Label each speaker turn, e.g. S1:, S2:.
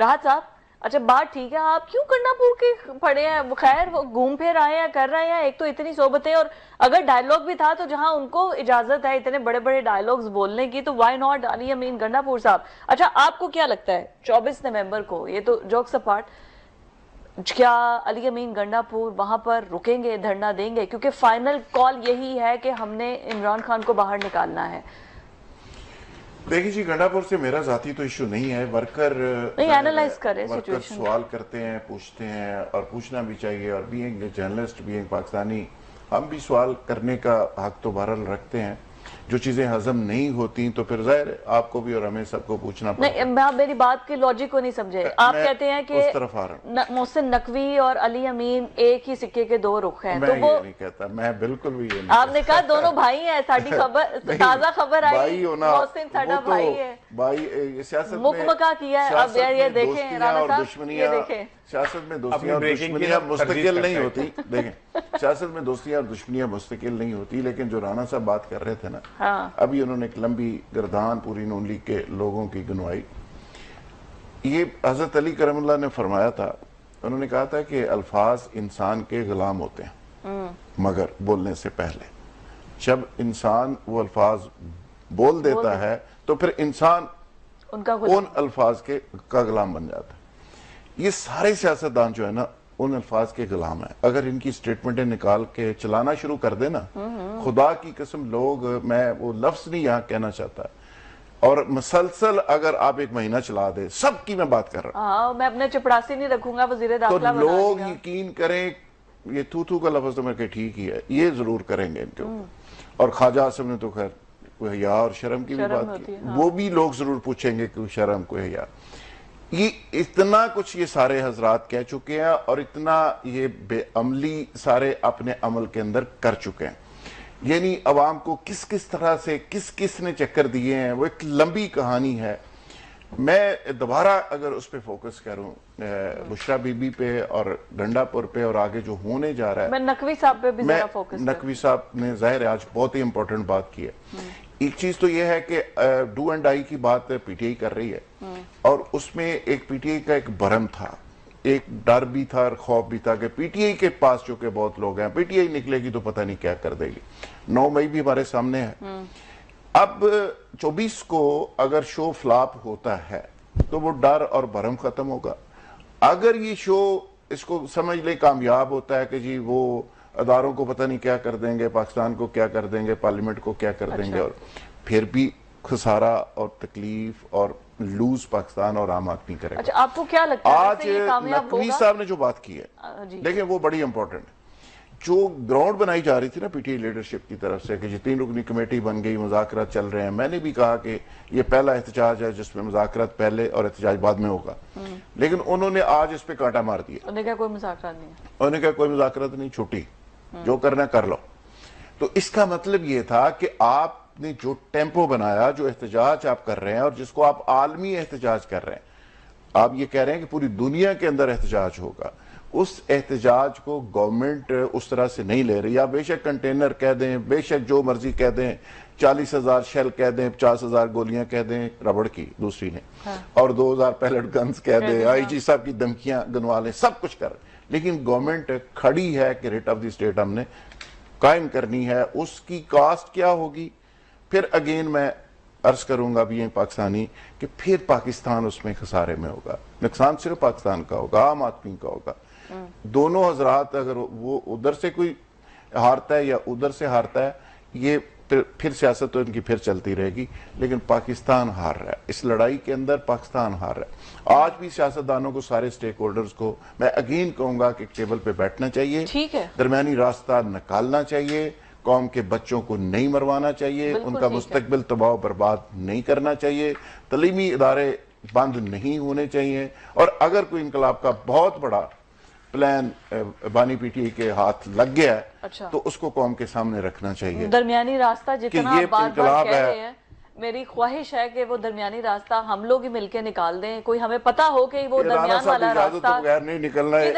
S1: راحت صاحب اچھا بات ٹھیک ہے، آپ کیوں گنڈا پور کے پڑے ہیں؟ خیر وہ گھوم پھر آئے ہیں، کر رہے ہیں، ایک تو اتنی صحبتیں، اور اگر ڈائلوگ بھی تھا تو جہاں ان کو اجازت ہے اتنے بڑے بڑے ڈائلوگز بولنے کی تو وائی ناٹ علی امین گنڈا پور صاحب؟ اچھا آپ کو کیا لگتا ہے 24 نومبر کو، یہ تو جوکس اپارٹ، کیا علی امین گنڈا پور وہاں پر رکیں گے، دھرنا دیں گے؟ کیونکہ فائنل کال یہی ہے کہ ہم نے عمران خان کو باہر نکالنا ہے۔
S2: دیکھیں جی، گنڈا پور سے میرا ذاتی تو ایشو نہیں ہے، ورکر
S1: اینالائز کرے سچویشن،
S2: سوال کرتے ہیں، پوچھتے ہیں، اور پوچھنا بھی چاہیے، اور بینگ جرنلسٹ، بینگ پاکستانی، ہم بھی سوال کرنے کا حق تو بہرحال رکھتے ہیں۔ جو چیزیں ہضم نہیں ہوتی تو پھر ظاہر آپ کو بھی اور ہمیں سب کو پوچھنا پڑتا ہے۔
S1: نہیں، آپ میری بات کے لاجک کو نہیں سمجھے۔ آپ کہتے ہیں کہ
S2: اس طرف آ رہا ہوں،
S1: محسن نقوی اور علی امین ایک ہی سکے کے دو رخ ہیں،
S2: میں
S1: تو وہ
S2: یہ نہیں کہتا، میں بالکل بھی یہ نہیں
S1: آپ نے کہا دونوں بھائی ہیں، ساڑھی خبر تازہ خبر آئی،
S2: بھائی ہونا،
S1: محسن ساڑھا بھائی ہے،
S2: بھائی سیاست میں
S1: مکمکہ کیا ہے۔ اب یہ دیکھیں رانا صاحب، یہ دیکھیں
S2: سیاست میں دوستیاں اور دشمنیاں مستقل نہیں ہوتی، دیکھیں سیاست میں دوستیاں اور دشمنیاں مستقل نہیں ہوتی، لیکن جو رانا صاحب بات کر رہے تھے نا، ابھی انہوں نے ایک لمبی گردان پوری نون لیگ کے لوگوں کی گنوائی۔ یہ حضرت علی کرم اللہ نے فرمایا تھا، انہوں نے کہا تھا کہ الفاظ انسان کے غلام ہوتے ہیں مگر بولنے سے پہلے، جب انسان وہ الفاظ بول دیتا ہے تو پھر انسان ان الفاظ کا غلام بن جاتا ہے۔ یہ سارے سیاستدان جو ہے نا ان الفاظ کے غلام ہیں۔ اگر ان کی سٹیٹمنٹیں نکال کے چلانا شروع کر دے نا، خدا کی قسم لوگ، میں وہ لفظ نہیں یہاں کہنا چاہتا، اور مسلسل اگر آپ ایک مہینہ چلا دے، سب کی میں بات کر رہا ہوں،
S1: میں اپنے چپڑاسی نہیں رکھوں گا، وزیر
S2: تو
S1: داخلہ
S2: لوگ یقین کریں، یہ تھو کا لفظ تو میرے ٹھیک ہی ہے، یہ ضرور کریں گے ان کے اوپر۔ اور خواجہ آصف نے تو خیر کوئی حیا اور شرم کی بھی بات کی، وہ بھی لوگ ضرور پوچھیں گے کوئی شرم کوئی حیا۔ یہ اتنا کچھ یہ سارے حضرات کہہ چکے ہیں، اور اتنا یہ بے عملی سارے اپنے عمل کے اندر کر چکے ہیں، یعنی عوام کو کس کس طرح سے کس نے چکر دیے ہیں، وہ ایک لمبی کہانی ہے۔ میں دوبارہ اگر اس پہ فوکس کروں، بشرا بی بی پہ اور گنڈا پور پہ اور آگے جو ہونے جا رہا ہے،
S1: میں نقوی صاحب پہ بھی ذرا فوکس کروں۔
S2: نقوی صاحب نے ظاہر آج بہت ہی امپورٹنٹ بات کی ہے۔ ایک چیز تو یہ ہے کہ ڈو اینڈ ڈائی کی بات پی ٹی آئی کر رہی ہے، اور اس میں ایک پی ٹی آئی کا ایک برہم تھا، ایک ڈر بھی تھا اور خوف بھی تھا کہ پی ٹی آئی کے پاس چونکہ بہت لوگ ہیں، پی ٹی آئی نکلے گی تو پتہ نہیں کیا کر دے گی۔ 9 مئی بھی ہمارے سامنے ہے، اب 24 کو اگر شو فلاپ ہوتا ہے تو وہ ڈر اور برہم ختم ہوگا۔ اگر یہ شو اس کو سمجھ لے کامیاب ہوتا ہے کہ جی وہ اداروں کو پتہ نہیں کیا کر دیں گے، پاکستان کو کیا کر دیں گے، پارلیمنٹ کو کیا کر دیں گے، اور پھر بھی خسارہ اور تکلیف اور لوز پاکستان اور عام آدمی کرے گا۔
S1: اچھا آپ کو کیا لگتا ہے
S2: آج نقوی صاحب نے جو بات کی ہے لیکن وہ بڑی امپورٹنٹ ہے، جو گراؤنڈ بنائی جا رہی تھی نا پی ٹی آئی لیڈرشپ کی طرف سے کہ جی 3 رکنی کمیٹی بن گئی، مذاکرات چل رہے ہیں، میں نے بھی کہا کہ یہ پہلا احتجاج ہے جس میں مذاکرات پہلے اور احتجاج بعد میں ہوگا، لیکن انہوں نے آج اس پہ کانٹا مار دیا،
S1: انہوں نے کہا کوئی مذاکرات نہیں ہے،
S2: انہوں نے کہا کوئی مذاکرات نہیں، چھٹی، جو کرنا کر لو۔ تو اس کا مطلب یہ تھا کہ آپ نے جو ٹیمپو بنایا، جو احتجاج آپ کر رہے ہیں اور جس کو آپ عالمی احتجاج کر رہے ہیں، آپ یہ کہہ رہے ہیں کہ پوری دنیا کے اندر احتجاج ہوگا، اس احتجاج کو گورنمنٹ اس طرح سے نہیں لے رہی۔ آپ بے شک کنٹینر کہہ دیں، بے شک جو مرضی کہہ دیں، 40,000 شیل کہہ دیں، 50,000 گولیاں کہہ دیں ربڑ کی دوسری نے، اور 2,000 پیلٹ گنز کہہ دیں، آئی جی صاحب کی دھمکیاں گنوا لیں، سب کچھ کر، لیکن گورنمنٹ کھڑی ہے کہ ریٹ آف دی اسٹیٹ ہم نے قائم کرنی ہے۔ اس کی کاسٹ کیا ہوگی؟ پھر اگین میں عرض کروں گا بھی یہ پاکستانی کہ پھر پاکستان اس میں خسارے میں ہوگا، نقصان صرف پاکستان کا ہوگا، عام آدمی کا ہوگا۔ دونوں حضرات اگر وہ ادھر سے کوئی ہارتا ہے یا ادھر سے ہارتا ہے، یہ پھر سیاست تو ان کی پھر چلتی رہے گی، لیکن پاکستان ہار رہا ہے اس لڑائی کے اندر، پاکستان ہار رہا ہے۔ آج بھی سیاستدانوں کو، سارے سٹیک ہولڈرز کو میں اگین کہوں گا کہ ٹیبل پہ بیٹھنا چاہیے، درمیانی راستہ نکالنا چاہیے، قوم کے بچوں کو نہیں مروانا چاہیے، ان کا مستقبل تباہ و برباد نہیں کرنا چاہیے، تعلیمی ادارے بند نہیں ہونے چاہیے، اور اگر کوئی انقلاب کا بہت بڑا پلان بانی پی ٹی آئی کے ہاتھ لگ گیا ہے تو اس کو قوم کے سامنے رکھنا چاہیے۔
S1: درمیانی راستہ جتنا بار بار کہہ رہے ہیں، میری خواہش ہے کہ وہ درمیانی راستہ ہم لوگ ہی مل کے نکال دیں، کوئی ہمیں پتہ ہو کہ وہ درمیان والا راستہ
S2: نہیں نکلنا ہے۔